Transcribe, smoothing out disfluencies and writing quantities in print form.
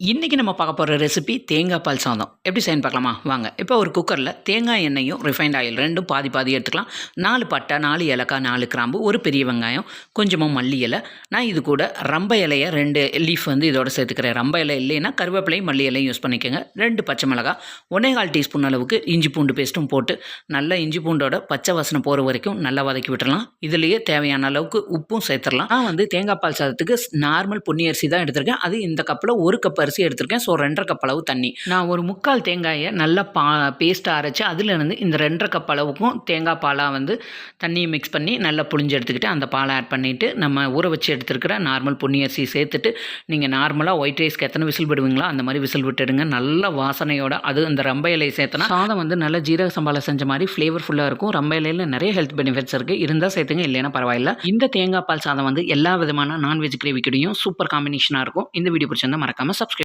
இன்றைக்கி நம்ம பார்க்க போகிற ரெசிபி தேங்காய் பால் சாதம் எப்படி செய்யணும் பார்க்கலாமா வாங்க. இப்போ ஒரு குக்கரில் தேங்காய் எண்ணெயும் ரிஃபைண்ட் ஆயில் ரெண்டும் பாதி பாதி எடுத்துக்கலாம். 4 பட்டை, 4 ஏலக்காய், 4 கிராம்பு, ஒரு பெரிய வெங்காயம், கொஞ்சமாக மல்லி இலை. நான் இது கூட ரம்ப இலையை 2 லீஃப் இதோட சேர்த்துக்கிறேன். ரம்ப இலை இல்லைன்னா கருவேப்பிலையும் மல்லி இலையும் யூஸ் பண்ணிக்கோங்க. 2 பச்சை மிளகாய், 1.25 டீஸ்பூன் அளவுக்கு இஞ்சி பூண்டு பேஸ்ட்டும் போட்டு நல்லா இஞ்சி பூண்டோட பச்சை வாசனை போகிற வரைக்கும் நல்லா வதக்கி விட்டுறலாம். இதுலேயே தேவையான அளவுக்கு உப்பும் சேர்த்துடலாம். நான் தேங்காய் பால் சாதத்துக்கு நார்மல் பொன்னி அரிசி தான் எடுத்திருக்கேன். அது இந்த கப்பில் 1 கப் அரிசி எடுத்திருக்கேன். ஸோ 2.5 கப் அளவு தண்ணி. நான் ஒரு 3/4 தேங்காயை நல்லா பேஸ்ட்டாக அரைச்சி அதிலிருந்து இந்த 2.5 கப் அளவுக்கும் தேங்காய் பாலாக தண்ணியை மிக்ஸ் பண்ணி நல்லா புளிஞ்சு எடுத்துக்கிட்டு அந்த பாலை ஆட் பண்ணிவிட்டு நம்ம ஊற வச்சு எடுத்துருக்கிற நார்மல் பொன்னி அரிசி சேர்த்துட்டு நீங்கள் நார்மலாக ஒயிட் ரைஸ்க்கு எத்தனை விசில் விடுவீங்களோ அந்த மாதிரி விசில் விட்டுடுங்க. நல்ல வாசனையோட அது அந்த ரம்ப இலையை சேர்த்தனா சாதம் நல்ல ஜீரக சம்பாலை செஞ்ச மாதிரி ஃப்ளேவர்ஃபுல்லாக இருக்கும். ரம்ப இலையில் நிறைய ஹெல்த் பெனிஃபிட்ஸ் இருக்குது. இருந்தால் சேர்த்துங்க, இல்லைன்னா பரவாயில்ல. இந்த தேங்காய் பால் சாதம் எல்லா விதமான நான்வெஜ் கிரேவி கூடயும் சூப்பர் காம்பினேஷனாக இருக்கும். இந்த வீடியோ பிடிச்சிருந்தா மறக்காமல் சப்ஸ்கிரைப்